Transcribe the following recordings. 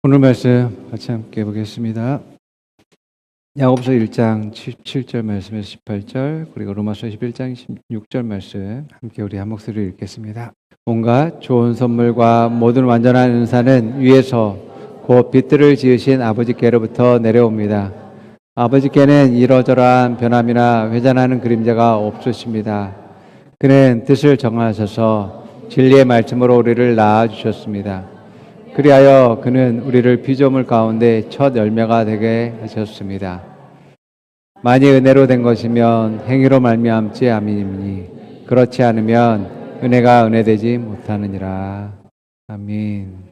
오늘 말씀 같이 함께 보겠습니다. 야고보서 1장 17절 말씀에서 18절, 그리고 로마서 11장 16절 말씀 함께 우리 한 목소리로 읽겠습니다. 온갖 좋은 선물과 모든 완전한 은사는 위에서 곧 빛들을 지으신 아버지께로부터 내려옵니다. 아버지께는 이러저러한 변함이나 회전하는 그림자가 없으십니다. 그는 뜻을 정하셔서 진리의 말씀으로 우리를 낳아주셨습니다. 그리하여 그는 우리를 피조물 가운데 첫 열매가 되게 하셨습니다. 만일 은혜로 된 것이면 행위로 말미암지 아니니 그렇지 않으면 은혜가 은혜되지 못하느니라. 아멘.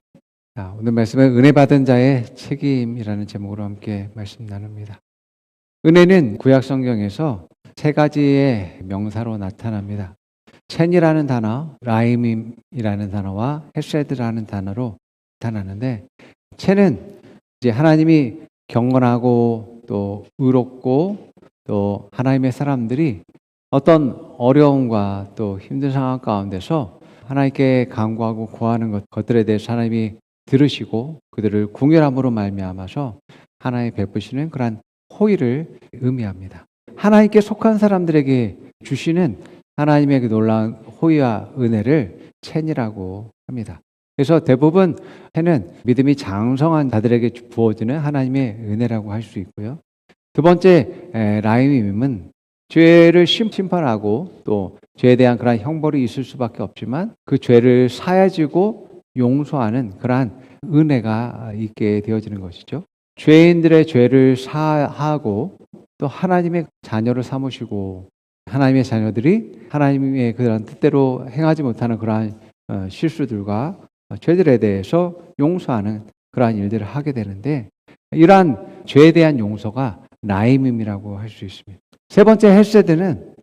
오늘 말씀은 은혜 받은 자의 책임이라는 제목으로 함께 말씀 나눕니다. 은혜는 구약 성경에서 세 가지의 명사로 나타납니다. 첸이라는 단어, 라임이라는 단어와 헤세드라는 단어로 나타나는데, 첸은 이제 하나님이 경건하고 또 의롭고 또 하나님의 사람들이 어떤 어려움과 또 힘든 상황 가운데서 하나님께 간구하고 구하는 것들에 대해서 하나님이 들으시고 그들을 궁휼함으로 말미암아서 하나님 베푸시는 그러한 호의를 의미합니다. 하나님께 속한 사람들에게 주시는 하나님의 그 놀라운 호의와 은혜를 첸이라고 합니다. 그래서 대부분 첸은 믿음이 장성한 자들에게 부어지는 하나님의 은혜라고 할 수 있고요. 두 번째 라임은 죄를 심판하고 또 죄에 대한 그러한 형벌이 있을 수밖에 없지만 그 죄를 사해지고 용서하는 그러한 은혜가 있게 되어지는 것이죠. 죄인들의 죄를 사하고 또 하나님의 자녀를 삼으시고 하나님의 자녀들이 하나님의 그러한 뜻대로 행하지 못하는 그러한 실수들과 죄들에 대해서 용서하는 그러한 일들을 하게 되는데, 이러한 죄에 대한 용서가 라임임이라고 할 수 있습니다. 세 번째 헤세드는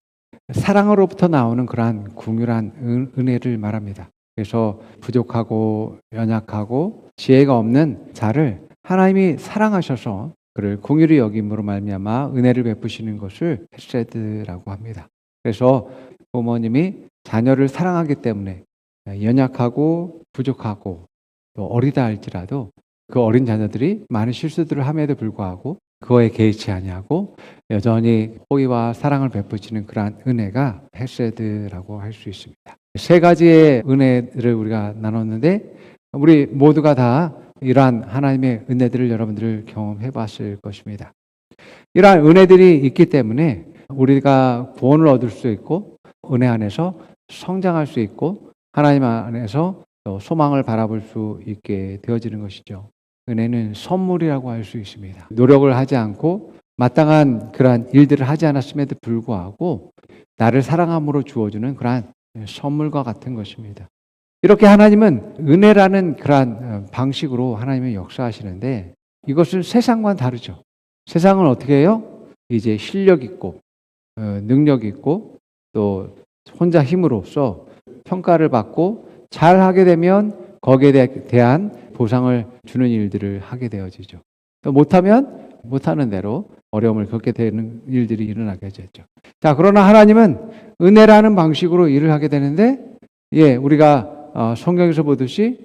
사랑으로부터 나오는 그러한 궁휼한 은혜를 말합니다. 그래서 부족하고 연약하고 지혜가 없는 자를 하나님이 사랑하셔서 그를 궁휼히 여김으로 말미암아 은혜를 베푸시는 것을 헤세드라고 합니다. 그래서 부모님이 자녀를 사랑하기 때문에 연약하고 부족하고 또 어리다 할지라도 그 어린 자녀들이 많은 실수들을 함에도 불구하고 그거에 개의치 아니하고 여전히 호의와 사랑을 베푸시는 그러한 은혜가 헤세드라고 할 수 있습니다. 세 가지의 은혜를 우리가 나눴는데 우리 모두가 다 이러한 하나님의 은혜들을 여러분들 경험해 봤을 것입니다. 이러한 은혜들이 있기 때문에 우리가 구원을 얻을 수 있고 은혜 안에서 성장할 수 있고 하나님 안에서 또 소망을 바라볼 수 있게 되어지는 것이죠. 은혜는 선물이라고 할 수 있습니다. 노력을 하지 않고 마땅한 그러한 일들을 하지 않았음에도 불구하고 나를 사랑함으로 주어주는 그러한 선물과 같은 것입니다. 이렇게 하나님은 은혜라는 그러한 방식으로 하나님은 역사하시는데 이것은 세상과는 다르죠. 세상은 어떻게 해요? 이제 실력 있고 능력 있고 또 혼자 힘으로써 평가를 받고 잘하게 되면 거기에 대한 보상을 주는 일들을 하게 되어지죠. 또 못하면 못하는 대로 어려움을 겪게 되는 일들이 일어나게 되죠. 자, 그러나 하나님은 은혜라는 방식으로 일을 하게 되는데, 우리가 성경에서 보듯이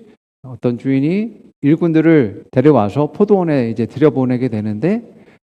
어떤 주인이 일꾼들을 데려와서 포도원에 이제 들여보내게 되는데,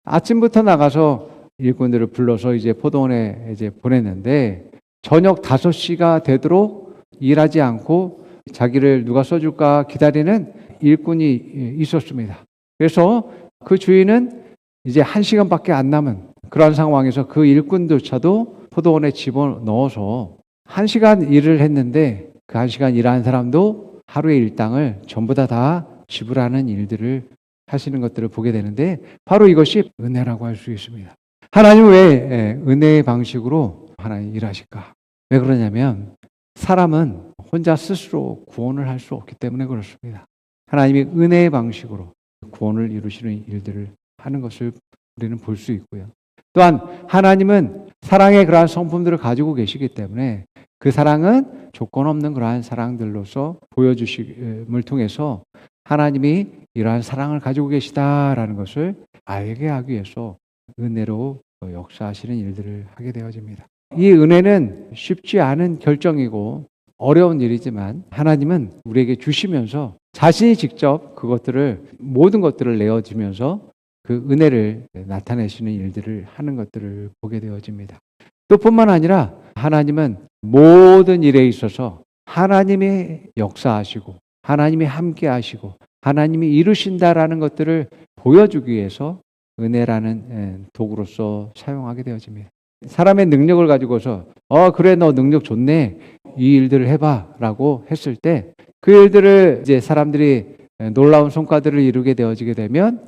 아침부터 나가서 일꾼들을 불러서 이제 포도원에 이제 보냈는데 저녁 5시가 되도록 일하지 않고 자기를 누가 써줄까 기다리는 일꾼이 있었습니다. 그래서 그 주인은 이제 1시간밖에 안 남은 그런 상황에서 그 일꾼조차도 포도원에 집어넣어서 1시간 일을 했는데 그 1시간 일한 사람도 하루의 일당을 전부 다 지불하는 일들을 하시는 것들을 보게 되는데 바로 이것이 은혜라고 할 수 있습니다. 하나님은 왜 은혜의 방식으로 하나님 일하실까? 왜 그러냐면 사람은 혼자 스스로 구원을 할 수 없기 때문에 그렇습니다. 하나님이 은혜의 방식으로 구원을 이루시는 일들을 하는 것을 우리는 볼 수 있고요. 또한 하나님은 사랑의 그러한 성품들을 가지고 계시기 때문에 그 사랑은 조건 없는 그러한 사랑들로서 보여주심을 통해서 하나님이 이러한 사랑을 가지고 계시다라는 것을 알게 하기 위해서 은혜로 역사하시는 일들을 하게 되어집니다. 이 은혜는 쉽지 않은 결정이고 어려운 일이지만 하나님은 우리에게 주시면서 자신이 직접 그것들을 모든 것들을 내어주면서 그 은혜를 나타내시는 일들을 하는 것들을 보게 되어집니다. 또 뿐만 아니라 하나님은 모든 일에 있어서 하나님이 역사하시고 하나님이 함께 하시고 하나님이 이루신다라는 것들을 보여주기 위해서 은혜라는 도구로서 사용하게 되어집니다. 사람의 능력을 가지고서 그래 너 능력 좋네 이 일들을 해봐라고 했을 때 그 일들을 이제 사람들이 놀라운 성과들을 이루게 되어지게 되면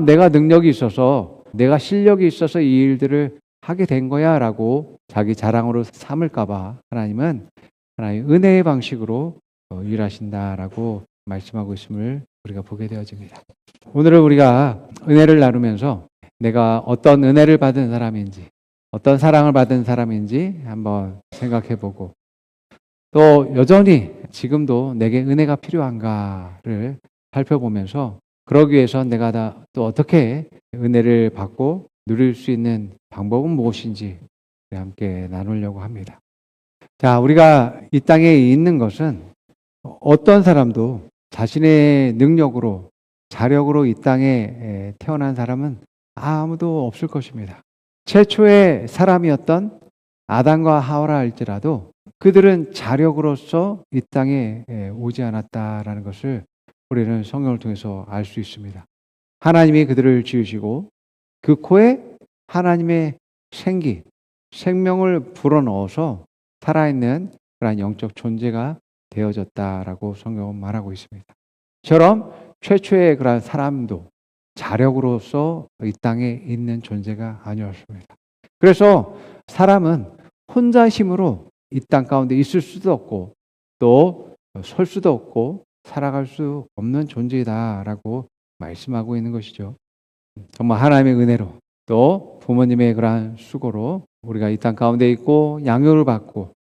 내가 능력이 있어서 내가 실력이 있어서 이 일들을 하게 된 거야라고 자기 자랑으로 삼을까봐 하나님은 하나님의 은혜의 방식으로 일하신다라고 말씀하고 있음을 우리가 보게 되어집니다. 오늘은 우리가 은혜를 나누면서 내가 어떤 은혜를 받은 사람인지 어떤 사랑을 받은 사람인지 한번 생각해보고 또 여전히 지금도 내게 은혜가 필요한가를 살펴보면서 그러기 위해서 내가 또 어떻게 은혜를 받고 누릴 수 있는 방법은 무엇인지 함께 나누려고 합니다. 자, 우리가 이 땅에 있는 것은 어떤 사람도 자신의 능력으로 자력으로 이 땅에 태어난 사람은 아무도 없을 것입니다. 최초의 사람이었던 아담과 하와라 할지라도 그들은 자력으로서 이 땅에 오지 않았다라는 것을 우리는 성경을 통해서 알 수 있습니다. 하나님이 그들을 지으시고 그 코에 하나님의 생명을 불어넣어서 살아있는 그러한 영적 존재가 되어졌다라고 성경은 말하고 있습니다. 저처럼 최초의 그러한 사람도 자력으로서 이 땅에 있는 존재가 아니었습니다. 그래서 사람은 혼자 힘으로 이 땅 가운데 있을 수도 없고 또 설 수도 없고 살아갈 수 없는 존재다라고 말씀하고 있는 것이죠. 정말 하나님의 은혜로 또 부모님의 그러한 수고로 우리가 이 땅 가운데 있고 양육을 받고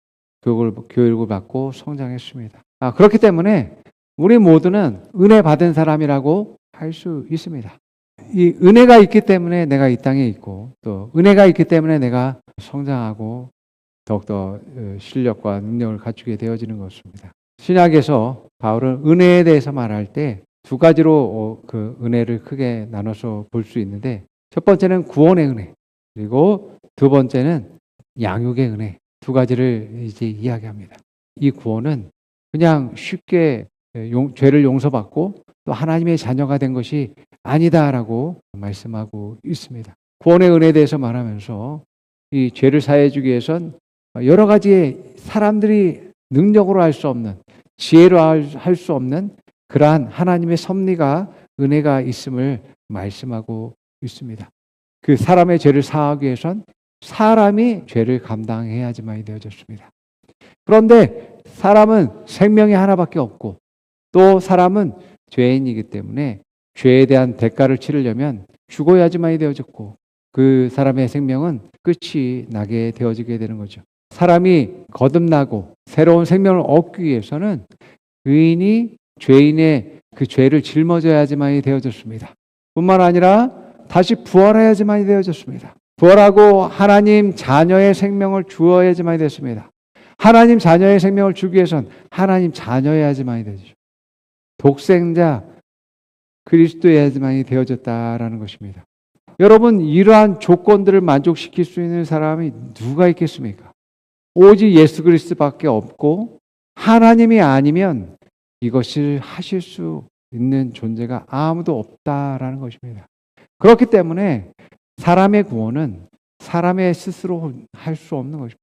교육을 받고 성장했습니다. 그렇기 때문에 우리 모두는 은혜 받은 사람이라고 할 수 있습니다. 이 은혜가 있기 때문에 내가 이 땅에 있고 또 은혜가 있기 때문에 내가 성장하고 더욱더 실력과 능력을 갖추게 되어지는 것입니다. 신약에서 바울은 은혜에 대해서 말할 때 두 가지로 그 은혜를 크게 나눠서 볼 수 있는데 첫 번째는 구원의 은혜 그리고 두 번째는 양육의 은혜 두 가지를 이제 이야기합니다. 이 구원은 그냥 쉽게 죄를 용서받고 또 하나님의 자녀가 된 것이 아니다라고 말씀하고 있습니다. 구원의 은혜에 대해서 말하면서 이 죄를 사해 주기 위해선 여러 가지의 사람들이 능력으로 할 수 없는 지혜로 할 수 없는 그러한 하나님의 섭리가 은혜가 있음을 말씀하고 있습니다. 그 사람의 죄를 사하기 위해선 사람이 죄를 감당해야지만이 되어졌습니다. 그런데 사람은 생명이 하나밖에 없고 또 사람은 죄인이기 때문에 죄에 대한 대가를 치르려면 죽어야지만이 되어졌고 그 사람의 생명은 끝이 나게 되어지게 되는 거죠. 사람이 거듭나고 새로운 생명을 얻기 위해서는 의인이 죄인의 그 죄를 짊어져야지만이 되어졌습니다. 뿐만 아니라 다시 부활해야지만이 되어졌습니다. 부활하고 하나님 자녀의 생명을 주어야지만이 됐습니다. 하나님 자녀의 생명을 주기 위해선 하나님 자녀여야지만이 되죠. 독생자 그리스도여야지만이 되어졌다라는 것입니다. 여러분 이러한 조건들을 만족시킬 수 있는 사람이 누가 있겠습니까? 오직 예수 그리스도밖에 없고 하나님이 아니면 이것을 하실 수 있는 존재가 아무도 없다라는 것입니다. 그렇기 때문에 사람의 구원은 사람의 스스로 할 수 없는 것입니다.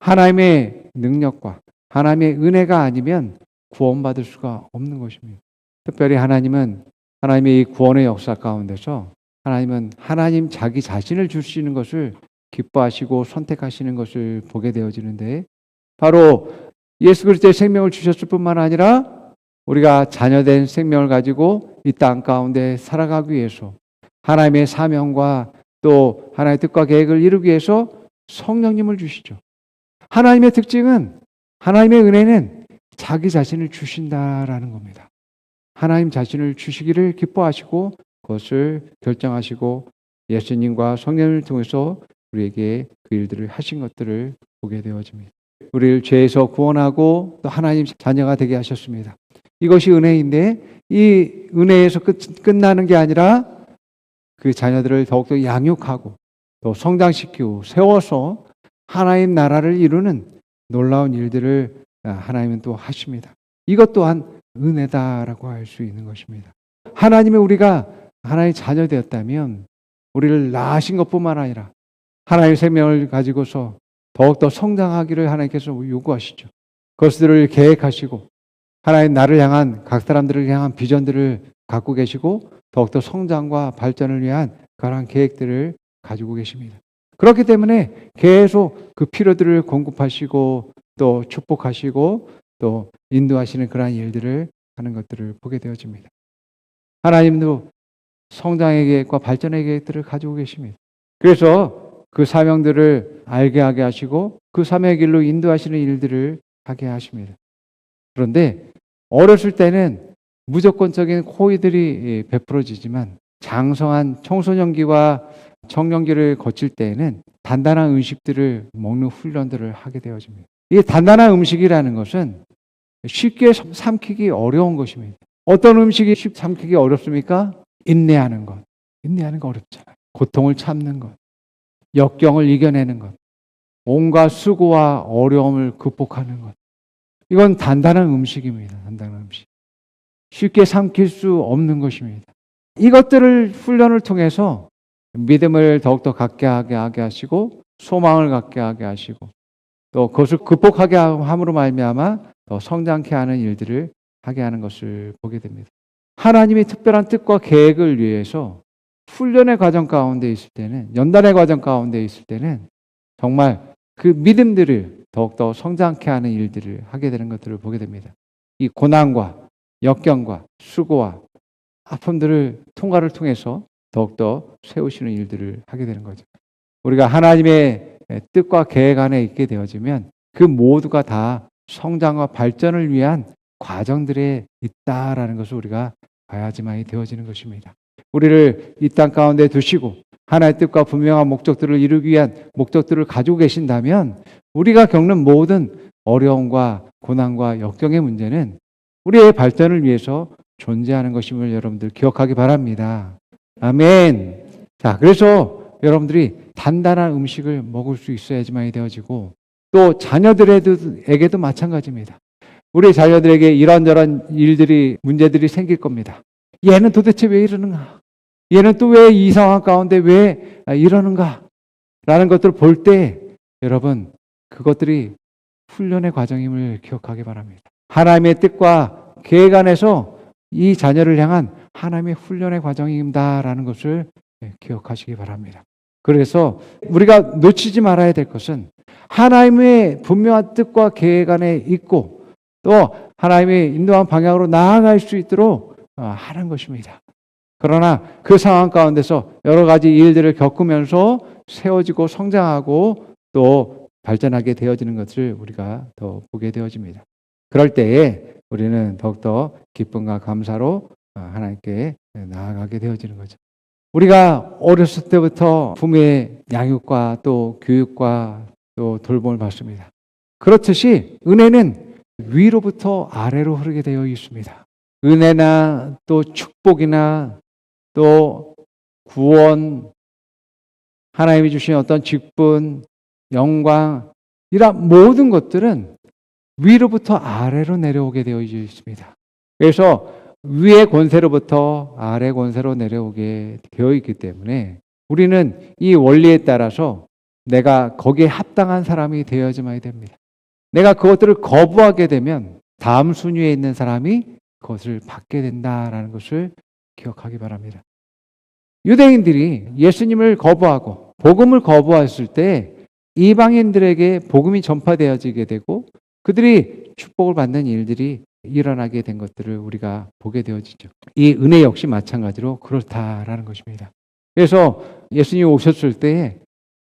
하나님의 능력과 하나님의 은혜가 아니면 구원받을 수가 없는 것입니다. 특별히 하나님은 하나님의 이 구원의 역사 가운데서 하나님은 하나님 자기 자신을 주시는 것을 기뻐하시고 선택하시는 것을 보게 되어지는데 바로 예수 그리스도의 생명을 주셨을 뿐만 아니라 우리가 자녀된 생명을 가지고 이 땅 가운데 살아가기 위해서 하나님의 사명과 또 하나님의 뜻과 계획을 이루기 위해서 성령님을 주시죠. 하나님의 특징은 하나님의 은혜는 자기 자신을 주신다라는 겁니다. 하나님 자신을 주시기를 기뻐하시고 그것을 결정하시고 예수님과 성령을 통해서 우리에게 그 일들을 하신 것들을 보게 되어집니다. 우리를 죄에서 구원하고 또 하나님 자녀가 되게 하셨습니다. 이것이 은혜인데 이 은혜에서 끝나는 게 아니라 그 자녀들을 더욱더 양육하고 또 성장시키고 세워서 하나님 나라를 이루는 놀라운 일들을 하나님은 또 하십니다. 이것 또한 은혜다라고 할 수 있는 것입니다. 하나님의 우리가 하나님의 자녀 되었다면 우리를 낳으신 것뿐만 아니라 하나님의 생명을 가지고서 더욱더 성장하기를 하나님께서 요구하시죠. 그것들을 계획하시고 하나님 나를 향한 각 사람들을 향한 비전들을 갖고 계시고 더욱더 성장과 발전을 위한 그러한 계획들을 가지고 계십니다. 그렇기 때문에 계속 그 필요들을 공급하시고 또 축복하시고 또 인도하시는 그러한 일들을 하는 것들을 보게 되어집니다. 하나님도 성장의 계획과 발전의 계획들을 가지고 계십니다. 그래서 그 사명들을 알게 하게 하시고 그 사명의 길로 인도하시는 일들을 하게 하십니다. 그런데 어렸을 때는 무조건적인 호의들이 베풀어지지만 장성한 청소년기와 청년기를 거칠 때에는 단단한 음식들을 먹는 훈련들을 하게 되어집니다. 이 단단한 음식이라는 것은 쉽게 삼키기 어려운 것입니다. 어떤 음식이 쉽게 삼키기 어렵습니까? 인내하는 것. 인내하는 거 어렵잖아요. 고통을 참는 것. 역경을 이겨내는 것. 온갖 수고와 어려움을 극복하는 것. 이건 단단한 음식입니다. 단단한 음식. 쉽게 삼킬 수 없는 것입니다. 이것들을 훈련을 통해서 믿음을 더욱더 갖게 하게 하시고 소망을 갖게 하게 하시고 또 그것을 극복하게 함으로 말미암아 더 성장케 하는 일들을 하게 하는 것을 보게 됩니다. 하나님의 특별한 뜻과 계획을 위해서 훈련의 과정 가운데 있을 때는 연단의 과정 가운데 있을 때는 정말 그 믿음들을 더욱더 성장케 하는 일들을 하게 되는 것들을 보게 됩니다. 이 고난과 역경과 수고와 아픔들을 통과를 통해서 더욱더 세우시는 일들을 하게 되는 거죠. 우리가 하나님의 뜻과 계획 안에 있게 되어지면 그 모두가 다 성장과 발전을 위한 과정들에 있다라는 것을 우리가 봐야지만이 되어지는 것입니다. 우리를 이 땅 가운데 두시고 하나님의 뜻과 분명한 목적들을 이루기 위한 목적들을 가지고 계신다면 우리가 겪는 모든 어려움과 고난과 역경의 문제는 우리의 발전을 위해서 존재하는 것임을 여러분들 기억하기 바랍니다. 아멘. 자, 그래서 여러분들이 단단한 음식을 먹을 수 있어야지만이 되어지고 또 자녀들에게도 마찬가지입니다. 우리 자녀들에게 이런저런 일들이 문제들이 생길 겁니다. 얘는 도대체 왜 이러는가? 얘는 또 왜 이 상황 가운데 왜 이러는가? 라는 것들을 볼 때 여러분 그것들이 훈련의 과정임을 기억하기 바랍니다. 하나님의 뜻과 계획 안에서 이 자녀를 향한 하나님의 훈련의 과정입니다라는 것을 기억하시기 바랍니다. 그래서 우리가 놓치지 말아야 될 것은 하나님의 분명한 뜻과 계획 안에 있고 또 하나님의 인도한 방향으로 나아갈 수 있도록 하는 것입니다. 그러나 그 상황 가운데서 여러 가지 일들을 겪으면서 세워지고 성장하고 또 발전하게 되어지는 것을 우리가 더 보게 되어집니다. 그럴 때에 우리는 더욱더 기쁨과 감사로 하나님께 나아가게 되어지는 거죠. 우리가 어렸을 때부터 부모의 양육과 또 교육과 또 돌봄을 받습니다. 그렇듯이 은혜는 위로부터 아래로 흐르게 되어 있습니다. 은혜나 또 축복이나 또 구원, 하나님이 주신 어떤 직분, 영광, 이런 모든 것들은 위로부터 아래로 내려오게 되어 있습니다. 그래서 위의 권세로부터 아래 권세로 내려오게 되어 있기 때문에 우리는 이 원리에 따라서 내가 거기에 합당한 사람이 되어야지만 됩니다. 내가 그것들을 거부하게 되면 다음 순위에 있는 사람이 그것을 받게 된다라는 것을 기억하기 바랍니다. 유대인들이 예수님을 거부하고 복음을 거부했을 때 이방인들에게 복음이 전파되어지게 되고 그들이 축복을 받는 일들이 일어나게 된 것들을 우리가 보게 되어지죠. 이 은혜 역시 마찬가지로 그렇다라는 것입니다. 그래서 예수님이 오셨을 때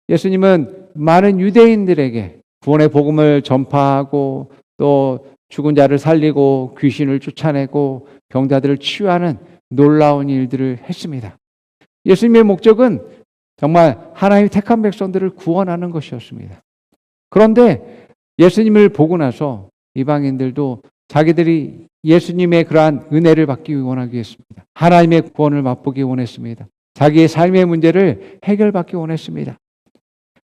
예수님은 많은 유대인들에게 구원의 복음을 전파하고 또 죽은 자를 살리고 귀신을 쫓아내고 병자들을 치유하는 놀라운 일들을 했습니다. 예수님의 목적은 정말 하나님의 택한 백성들을 구원하는 것이었습니다. 그런데 예수님을 보고 나서 이방인들도 자기들이 예수님의 그러한 은혜를 받기 원하기 했습니다. 하나님의 구원을 맛보기 원했습니다. 자기의 삶의 문제를 해결받기 원했습니다.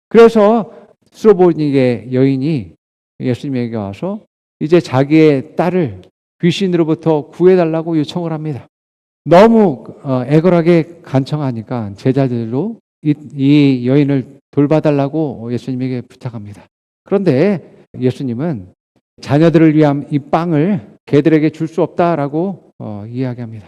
그래서 수로보니게 여인이 예수님에게 와서 이제 자기의 딸을 귀신으로부터 구해달라고 요청을 합니다. 너무 애걸하게 간청하니까 제자들로 이 여인을 돌봐달라고 예수님에게 부탁합니다. 그런데 예수님은 자녀들을 위한 이 빵을 개들에게 줄 수 없다라고 이야기합니다.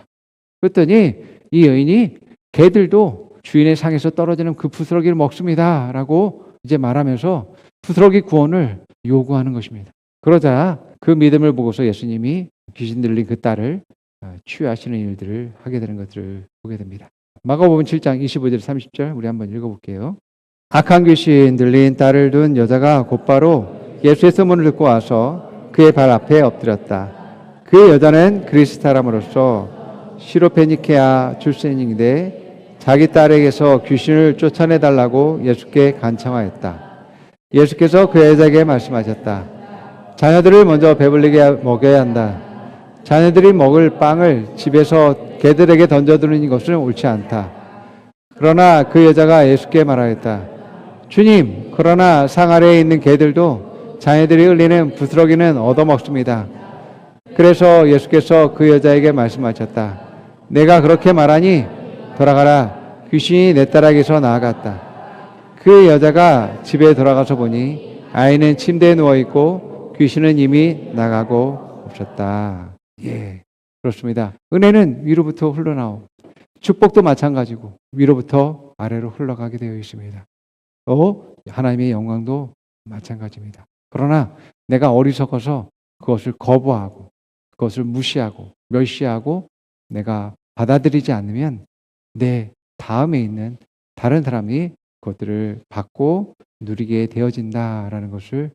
그랬더니 이 여인이 개들도 주인의 상에서 떨어지는 그 부스러기를 먹습니다라고 이제 말하면서 부스러기 구원을 요구하는 것입니다. 그러자 그 믿음을 보고서 예수님이 귀신 들린 그 딸을 치유하시는 일들을 하게 되는 것들을 보게 됩니다. 마가복음 7장 25절 30절 우리 한번 읽어볼게요. 악한 귀신 들린 딸을 둔 여자가 곧바로 예수의 소문을 듣고 와서 그의 발 앞에 엎드렸다. 그 여자는 그리스도람으로서 시로페니케아 출신인데 자기 딸에게서 귀신을 쫓아내달라고 예수께 간청하였다. 예수께서 그 여자에게 말씀하셨다. 자녀들을 먼저 배불리게 먹여야 한다. 자녀들이 먹을 빵을 집에서 개들에게 던져두는 것은 옳지 않다. 그러나 그 여자가 예수께 말하였다. 주님, 그러나 상 아래에 있는 개들도 자녀들이 흘리는 부스러기는 얻어먹습니다. 그래서 예수께서 그 여자에게 말씀하셨다. 내가 그렇게 말하니 돌아가라. 귀신이 내 딸에게서 나아갔다. 그 여자가 집에 돌아가서 보니 아이는 침대에 누워있고 귀신은 이미 나가고 없었다. 예, 그렇습니다. 은혜는 위로부터 흘러나오고 축복도 마찬가지고 위로부터 아래로 흘러가게 되어 있습니다. 또 하나님의 영광도 마찬가지입니다. 그러나 내가 어리석어서 그것을 거부하고 그것을 무시하고 멸시하고 내가 받아들이지 않으면 내 다음에 있는 다른 사람이 그것들을 받고 누리게 되어진다라는 것을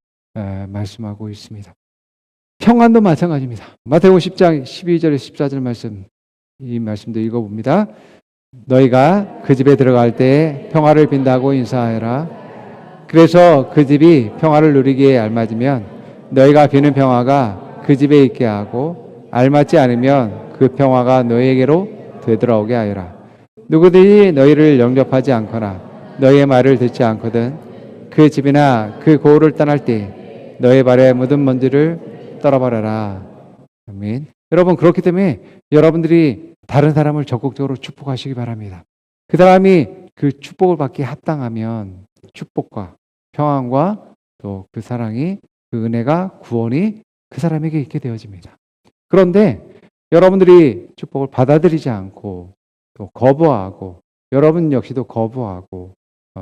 말씀하고 있습니다. 평안도 마찬가지입니다. 마태복음 10장 12절에 14절 말씀, 이 말씀도 읽어봅니다. 너희가 그 집에 들어갈 때 평화를 빈다고 인사하여라. 그래서 그 집이 평화를 누리기에 알맞으면 너희가 비는 평화가 그 집에 있게 하고 알맞지 않으면 그 평화가 너희에게로 되돌아오게 하여라. 누구든지 너희를 영접하지 않거나 너희의 말을 듣지 않거든 그 집이나 그 고을을 떠날 때 너희 발에 묻은 먼지를 떨어버려라. 아멘. 여러분, 그렇기 때문에 여러분들이 다른 사람을 적극적으로 축복하시기 바랍니다. 그 사람이 그 축복을 받기 합당하면 축복과 평안과 또 그 사랑이, 그 은혜가, 구원이 그 사람에게 있게 되어집니다. 그런데 여러분들이 축복을 받아들이지 않고 또 거부하고 여러분 역시도 거부하고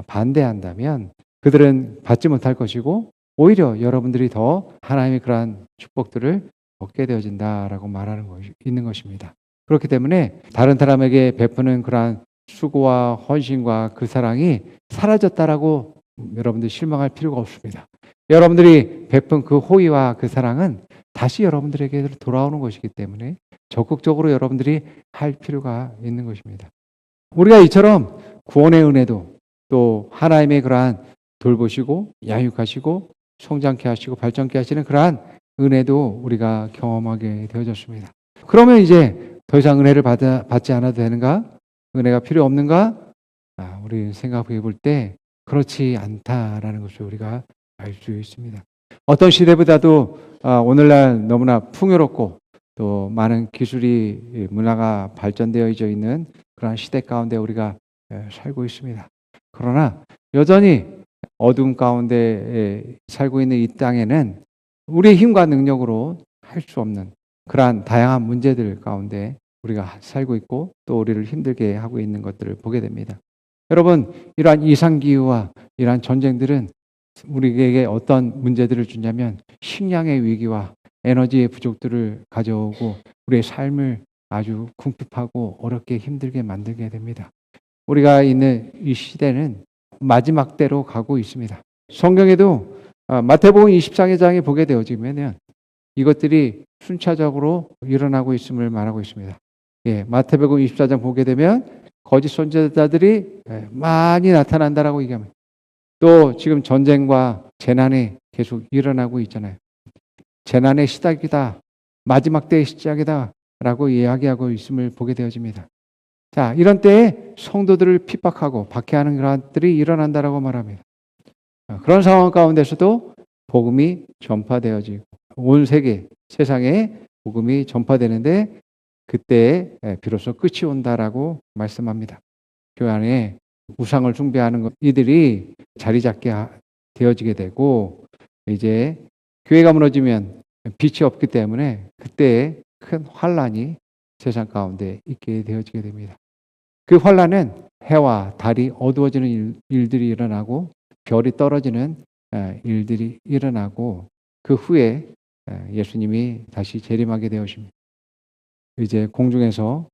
반대한다면 그들은 받지 못할 것이고 오히려 여러분들이 더 하나님의 그러한 축복들을 얻게 되어진다라고 말하는 것이 있는 것입니다. 그렇기 때문에 다른 사람에게 베푸는 그러한 수고와 헌신과 그 사랑이 사라졌다라고 여러분들이 실망할 필요가 없습니다. 여러분들이 베푼 그 호의와 그 사랑은 다시 여러분들에게 돌아오는 것이기 때문에 적극적으로 여러분들이 할 필요가 있는 것입니다. 우리가 이처럼 구원의 은혜도 또 하나님의 그러한 돌보시고 양육하시고 성장케 하시고 발전케 하시는 그러한 은혜도 우리가 경험하게 되어졌습니다. 그러면 이제 더 이상 은혜를 받지 않아도 되는가? 은혜가 필요 없는가? 우리 생각해 볼 때 그렇지 않다라는 것을 우리가 알 수 있습니다. 어떤 시대보다도 오늘날 너무나 풍요롭고 또 많은 기술이 문화가 발전되어 있는 그러한 시대 가운데 우리가 살고 있습니다. 그러나 여전히 어둠 가운데 살고 있는 이 땅에는 우리의 힘과 능력으로 할 수 없는 그러한 다양한 문제들 가운데 우리가 살고 있고 또 우리를 힘들게 하고 있는 것들을 보게 됩니다. 여러분, 이러한 이상기후와 이러한 전쟁들은 우리에게 어떤 문제들을 주냐면 식량의 위기와 에너지의 부족들을 가져오고 우리의 삶을 아주 궁핍하고 어렵게 힘들게 만들게 됩니다. 우리가 있는 이 시대는 마지막 때로 가고 있습니다. 성경에도 마태복음 24장에 보게 되어지면 이것들이 순차적으로 일어나고 있음을 말하고 있습니다. 예, 마태복음 24장 보게 되면 거짓 선지자들이 많이 나타난다라고 얘기합니다. 또 지금 전쟁과 재난이 계속 일어나고 있잖아요. 재난의 시작이다. 마지막 때의 시작이다라고 이야기하고 있음을 보게 되어집니다. 자, 이런 때에 성도들을 핍박하고 박해하는 그런 것들이 일어난다라고 말합니다. 그런 상황 가운데서도 복음이 전파되어지고 온 세상에 복음이 전파되는데 그때 비로소 끝이 온다라고 말씀합니다. 교회 안에 우상을 숭배하는 이들이 자리 잡게 되어지게 되고 이제 교회가 무너지면 빛이 없기 때문에 그때 큰 환란이 세상 가운데 있게 되어지게 됩니다. 그 환란은 해와 달이 어두워지는 일들이 일어나고 별이 떨어지는 일들이 일어나고 그 후에 예수님이 다시 재림하게 되어집니다. 이제 공중에서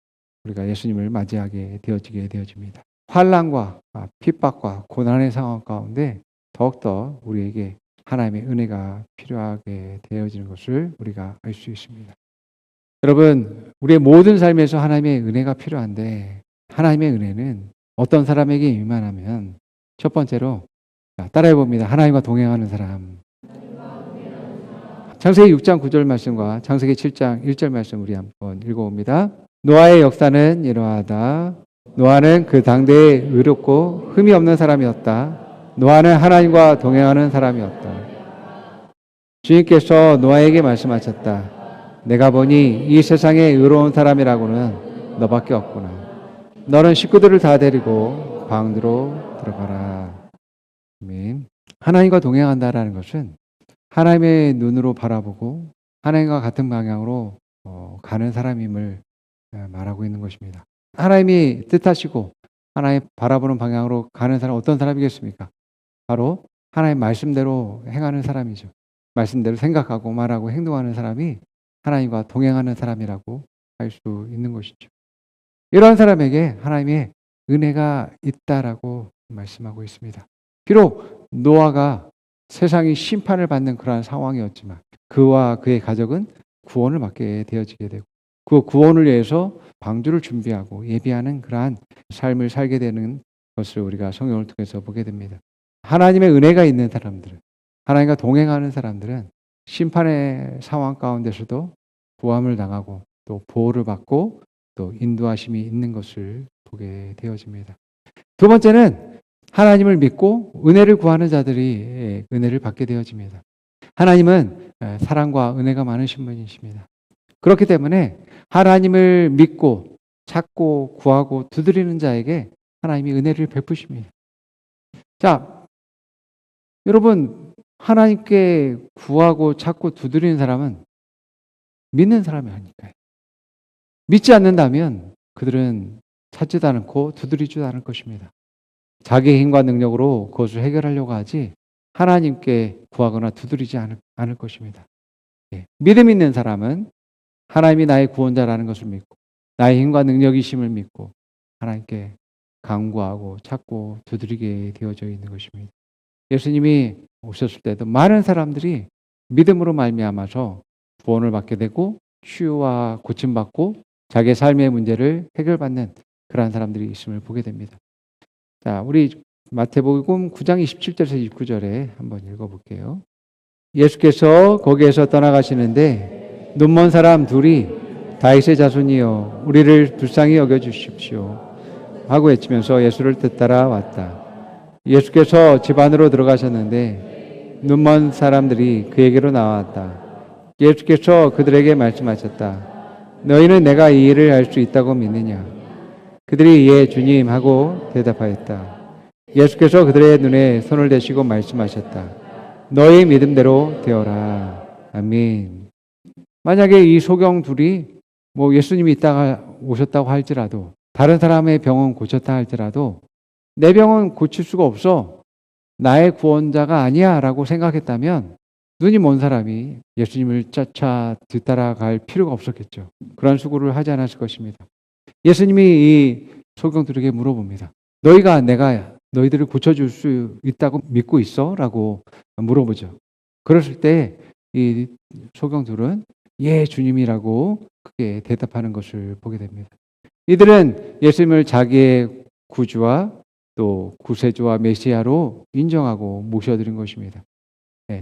우리가 예수님을 맞이하게 되어집니다. 환난과 핍박과 고난의 상황 가운데 더욱더 우리에게 하나님의 은혜가 필요하게 되어지는 것을 우리가 알 수 있습니다. 여러분, 우리의 모든 삶에서 하나님의 은혜가 필요한데 하나님의 은혜는 어떤 사람에게 임하냐면 첫 번째로 따라해 봅니다. 하나님과 동행하는 사람. 창세기 6장 9절 말씀과 창세기 7장 1절 말씀 우리 한번 읽어봅니다. 노아의 역사는 이러하다. 노아는 그 당대에 의롭고 흠이 없는 사람이었다. 노아는 하나님과 동행하는 사람이었다. 주님께서 노아에게 말씀하셨다. 내가 보니 이 세상에 의로운 사람이라고는 너밖에 없구나. 너는 식구들을 다 데리고 광으로 들어가라. 아멘. 하나님과 동행한다라는 것은 하나님의 눈으로 바라보고 하나님과 같은 방향으로 가는 사람임을 말하고 있는 것입니다. 하나님이 뜻하시고 하나님 바라보는 방향으로 가는 사람 어떤 사람이겠습니까? 바로 하나님 말씀대로 행하는 사람이죠. 말씀대로 생각하고 말하고 행동하는 사람이 하나님과 동행하는 사람이라고 할 수 있는 것이죠. 이런 사람에게 하나님의 은혜가 있다라고 말씀하고 있습니다. 비록 노아가 세상이 심판을 받는 그러한 상황이었지만 그와 그의 가족은 구원을 받게 되어지게 되고 그 구원을 위해서 방주를 준비하고 예비하는 그러한 삶을 살게 되는 것을 우리가 성경을 통해서 보게 됩니다. 하나님의 은혜가 있는 사람들은 하나님과 동행하는 사람들은 심판의 상황 가운데서도 구함을 당하고 또 보호를 받고 또 인도하심이 있는 것을 보게 되어집니다. 두 번째는 하나님을 믿고 은혜를 구하는 자들이 은혜를 받게 되어집니다. 하나님은 사랑과 은혜가 많으신 분이십니다. 그렇기 때문에 하나님을 믿고 찾고 구하고 두드리는 자에게 하나님이 은혜를 베푸십니다. 자, 여러분 하나님께 구하고 찾고 두드리는 사람은 믿는 사람이 아닐까요? 믿지 않는다면 그들은 찾지도 않고 두드리지도 않을 것입니다. 자기의 힘과 능력으로 그것을 해결하려고 하지 하나님께 구하거나 두드리지 않을 것입니다. 믿음 있는 사람은 하나님이 나의 구원자라는 것을 믿고 나의 힘과 능력이심을 믿고 하나님께 간구하고 찾고 두드리게 되어져 있는 것입니다. 예수님이 오셨을 때도 많은 사람들이 믿음으로 말미암아서 구원을 받게 되고 치유와 고침받고 자기의 삶의 문제를 해결받는 그러한 사람들이 있음을 보게 됩니다. 자, 우리 마태복음 9장 27절에서 29절에 한번 읽어볼게요. 예수께서 거기에서 떠나가시는데 눈먼 사람 둘이 다윗의 자손이여 우리를 불쌍히 여겨주십시오 하고 외치면서 예수를 뜻따라 왔다. 예수께서 집 안으로 들어가셨는데 눈먼 사람들이 그에게로 나왔다. 예수께서 그들에게 말씀하셨다. 너희는 내가 이 일을 할 수 있다고 믿느냐? 그들이 예 주님 하고 대답하였다. 예수께서 그들의 눈에 손을 대시고 말씀하셨다. 너희 믿음대로 되어라. 아멘. 만약에 이 소경 둘이 예수님이 있다가 오셨다고 할지라도 다른 사람의 병은 고쳤다 할지라도 내 병은 고칠 수가 없어. 나의 구원자가 아니야 라고 생각했다면 눈이 먼 사람이 예수님을 쫓아 뒤따라갈 필요가 없었겠죠. 그런 수고를 하지 않았을 것입니다. 예수님이 이 소경들에게 물어봅니다. 너희가 내가 너희들을 고쳐줄 수 있다고 믿고 있어? 라고 물어보죠. 그랬을 때 이 소경들은 예 주님이라고 크게 대답하는 것을 보게 됩니다. 이들은 예수님을 자기의 구주와 또 구세주와 메시아로 인정하고 모셔드린 것입니다.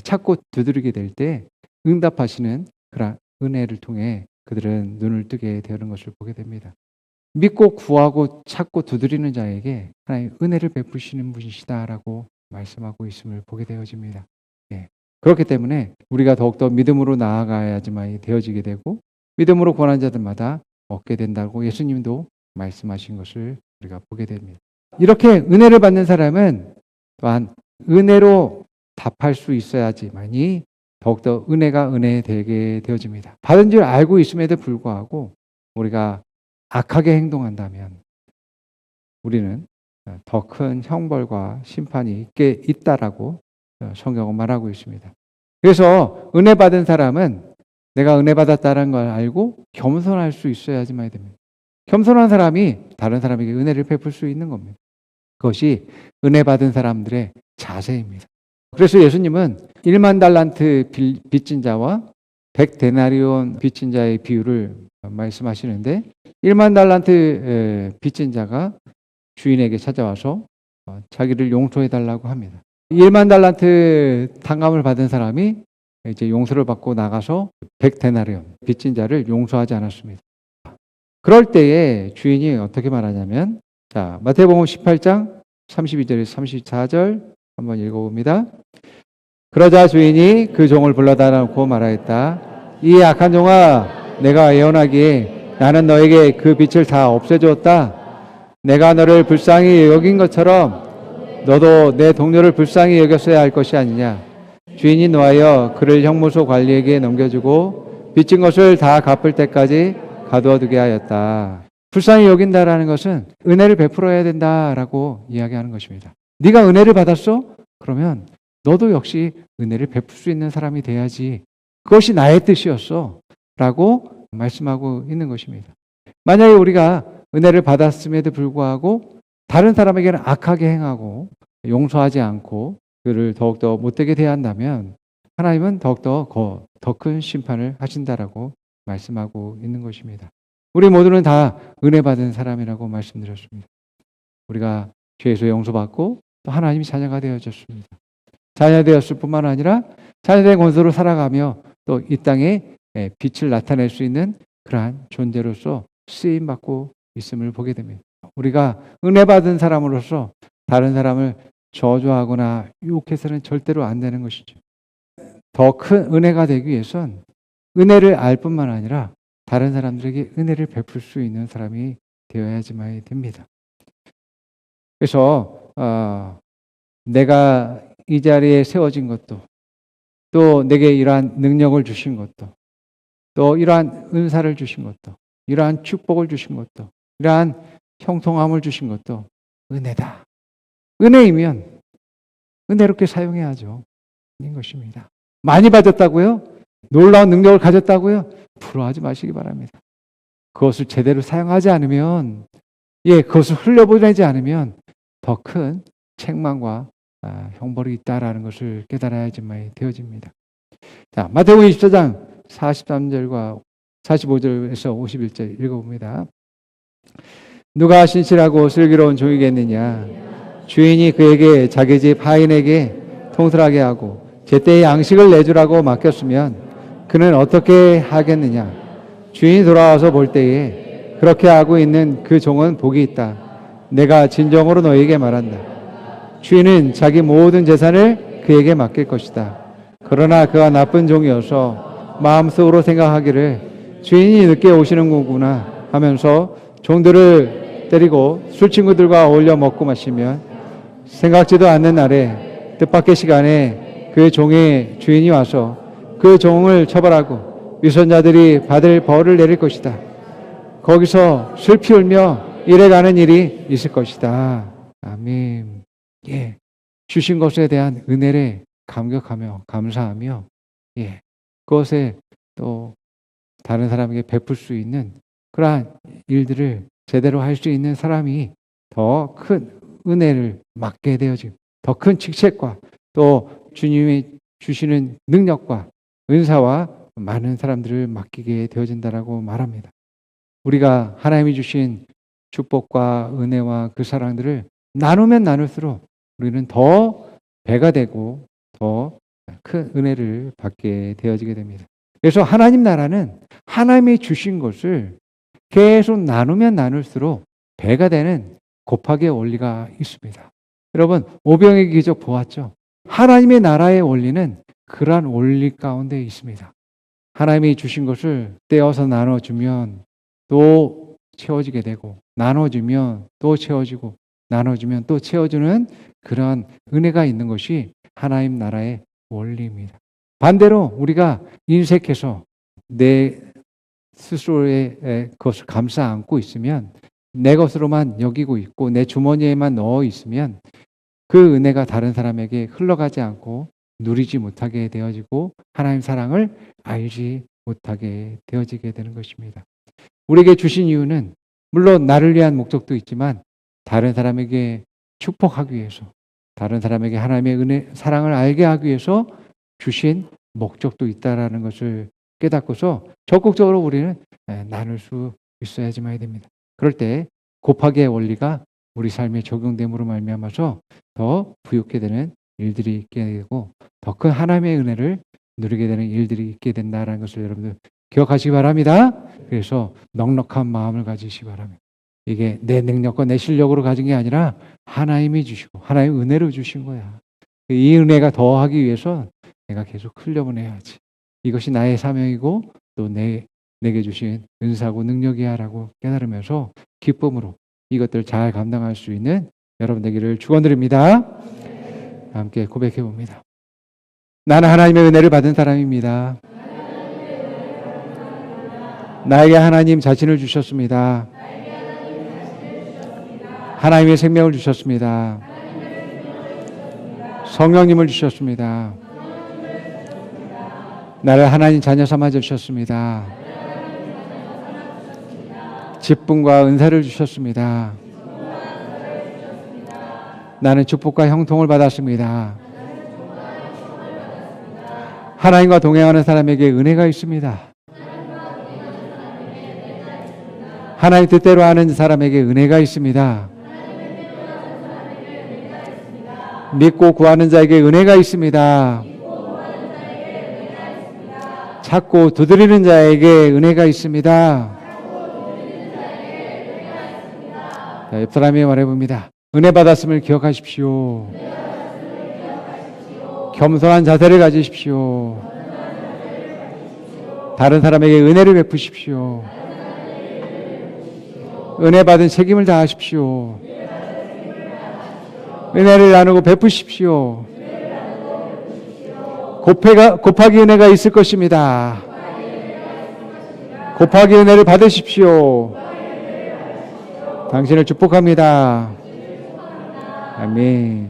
찾고 두드리게 될 때 응답하시는 그런 은혜를 통해 그들은 눈을 뜨게 되는 것을 보게 됩니다. 믿고 구하고 찾고 두드리는 자에게 하나님 은혜를 베푸시는 분이시다라고 말씀하고 있음을 보게 되어집니다. 예. 그렇기 때문에 우리가 더욱더 믿음으로 나아가야지만 되어지게 되고 믿음으로 권한 자들마다 얻게 된다고 예수님도 말씀하신 것을 우리가 보게 됩니다. 이렇게 은혜를 받는 사람은 또한 은혜로 답할 수 있어야지만이 더욱더 은혜가 은혜되게 되어집니다. 받은 줄 알고 있음에도 불구하고 우리가 악하게 행동한다면 우리는 더 큰 형벌과 심판이 있게 있다라고 성경은 말하고 있습니다. 그래서 은혜 받은 사람은 내가 은혜 받았다는 걸 알고 겸손할 수 있어야지만 됩니다. 겸손한 사람이 다른 사람에게 은혜를 베풀 수 있는 겁니다. 그것이 은혜 받은 사람들의 자세입니다. 그래서 예수님은 1만 달란트 빚진 자와 100데나리온 빚진 자의 비유를 말씀하시는데 1만 달란트 빚진 자가 주인에게 찾아와서 자기를 용서해 달라고 합니다. 1만 달란트 탕감을 받은 사람이 이제 용서를 받고 나가서 100데나리온 빚진 자를 용서하지 않았습니다. 그럴 때에 주인이 어떻게 말하냐면 자, 마태복음 18장 32절에서 34절 한번 읽어봅니다. 그러자 주인이 그 종을 불러다놓고 말하였다. 이 악한 종아, 내가 예언하기에 나는 너에게 그 빚을 다 없애주었다. 내가 너를 불쌍히 여긴 것처럼 너도 내 동료를 불쌍히 여겼어야 할 것이 아니냐. 주인이 노하여 그를 형무소 관리에게 넘겨주고 빚진 것을 다 갚을 때까지 가두어두게 하였다. 불쌍히 여긴다라는 것은 은혜를 베풀어야 된다라고 이야기하는 것입니다. 네가 은혜를 받았어? 그러면 너도 역시 은혜를 베풀 수 있는 사람이 돼야지. 그것이 나의 뜻이었어 라고 말씀하고 있는 것입니다. 만약에 우리가 은혜를 받았음에도 불구하고 다른 사람에게는 악하게 행하고 용서하지 않고 그를 더욱더 못되게 대한다면 하나님은 더욱더 더 큰 심판을 하신다라고 말씀하고 있는 것입니다. 우리 모두는 다 은혜 받은 사람이라고 말씀드렸습니다. 우리가 죄에서 용서받고 또 하나님이 자녀가 되어졌습니다. 자녀 되었을 뿐만 아니라 자녀된 권소로 살아가며 또 이 땅에 빛을 나타낼 수 있는 그러한 존재로서 쓰임받고 있음을 보게 됩니다. 우리가 은혜 받은 사람으로서 다른 사람을 저주하거나 유혹해서는 절대로 안 되는 것이죠. 더 큰 은혜가 되기 위해선 은혜를 알 뿐만 아니라 다른 사람들에게 은혜를 베풀 수 있는 사람이 되어야지만 됩니다. 그래서 내가 이 자리에 세워진 것도 또 내게 이러한 능력을 주신 것도 또 이러한 은사를 주신 것도 이러한 축복을 주신 것도 이러한 형통함을 주신 것도 은혜다. 은혜이면 은혜롭게 사용해야죠. 인 것입니다. 많이 받았다고요? 놀라운 능력을 가졌다고요? 부러워하지 마시기 바랍니다. 그것을 제대로 사용하지 않으면 그것을 흘려보내지 않으면 더 큰 책망과 형벌이 있다라는 것을 깨달아야지만 되어집니다. 자, 마태복음 24장 43절과 45절에서 51절 읽어봅니다. 누가 신실하고 슬기로운 종이겠느냐? 주인이 그에게 자기 집 하인에게 통솔하게 하고 제때 양식을 내주라고 맡겼으면 그는 어떻게 하겠느냐? 주인이 돌아와서 볼 때에 그렇게 하고 있는 그 종은 복이 있다. 내가 진정으로 너에게 말한다. 주인은 자기 모든 재산을 그에게 맡길 것이다. 그러나 그가 나쁜 종이어서 마음속으로 생각하기를 주인이 늦게 오시는 거구나 하면서 종들을 때리고 술 친구들과 어울려 먹고 마시면 생각지도 않는 날에 뜻밖의 시간에 그 종의 주인이 와서 그 종을 처벌하고 위선자들이 받을 벌을 내릴 것이다. 거기서 슬피 울며 일해가는 일이 있을 것이다. 아멘. 주신 것에 대한 은혜를 감격하며 감사하며 그것에 또 다른 사람에게 베풀 수 있는 그러한 일들을 제대로 할 수 있는 사람이 더 큰 은혜를 맡게 되어지고 더 큰 직책과 또 주님이 주시는 능력과 은사와 많은 사람들을 맡기게 되어진다라고 말합니다. 우리가 하나님이 주신 축복과 은혜와 그 사랑들을 나누면 나눌수록 우리는 더 배가 되고 더 큰 은혜를 받게 되어지게 됩니다. 그래서 하나님 나라는 하나님이 주신 것을 계속 나누면 나눌수록 배가 되는 곱하기의 원리가 있습니다. 여러분, 오병의 기적 보았죠? 하나님의 나라의 원리는 그러한 원리 가운데 있습니다. 하나님이 주신 것을 떼어서 나눠주면 또 채워지게 되고, 나눠주면 또 채워지고, 나눠주면 또 채워주는 그러한 은혜가 있는 것이 하나님 나라의 원리입니다. 반대로 우리가 인색해서 내 스스로의 것을 감싸 안고 있으면, 내 것으로만 여기고 있고 내 주머니에만 넣어 있으면 그 은혜가 다른 사람에게 흘러가지 않고 누리지 못하게 되어지고 하나님 사랑을 알지 못하게 되어지게 되는 것입니다. 우리에게 주신 이유는 물론 나를 위한 목적도 있지만 다른 사람에게 축복하기 위해서, 다른 사람에게 하나님의 은혜, 사랑을 알게 하기 위해서 주신 목적도 있다라는 것을 깨닫고서 적극적으로 우리는 나눌 수 있어야지만 됩니다. 그럴 때 곱하기의 원리가 우리 삶에 적용됨으로 말미암아서 더 부유하게 되는 일들이 있게 되고 더 큰 하나님의 은혜를 누리게 되는 일들이 있게 된다는 것을 여러분들 기억하시기 바랍니다. 그래서 넉넉한 마음을 가지시기 바랍니다. 이게 내 능력과 내 실력으로 가진 게 아니라 하나님이 주시고 하나님의 은혜로 주신 거야. 이 은혜가 더하기 위해서 내가 계속 흘려보내야지. 이것이 나의 사명이고 또 내게 주신 은사고 능력이야라고 깨달으면서 기쁨으로 이것들을 잘 감당할 수 있는 여러분 되기를 축원드립니다. 함께 고백해 봅니다. 나는 하나님의 은혜를 받은 사람입니다. 나에게 하나님 자신을 주셨습니다. 하나님의 생명을 주셨습니다. 성령님을 주셨습니다. 나를 하나님 자녀 삼아 주셨습니다. 기쁨과 은사를 주셨습니다. 나는 축복과 형통을 받았습니다. 하나님과 동행하는 사람에게 은혜가 있습니다. 하나님 뜻대로 하는 사람에게 은혜가 있습니다. 믿고 구하는 자에게 은혜가 있습니다. 찾고 두드리는 자에게 은혜가 있습니다. 자, 옆 사람이 말해봅니다. 은혜 받았음을 기억하십시오. 겸손한 자세를 가지십시오. 다른 사람에게 은혜를 베푸십시오. 은혜 받은 책임을 다하십시오. 은혜를 나누고 베푸십시오. 곱하기 은혜가 있을 것입니다. 곱하기 은혜를 받으십시오. 당신을 축복합니다. 아멘.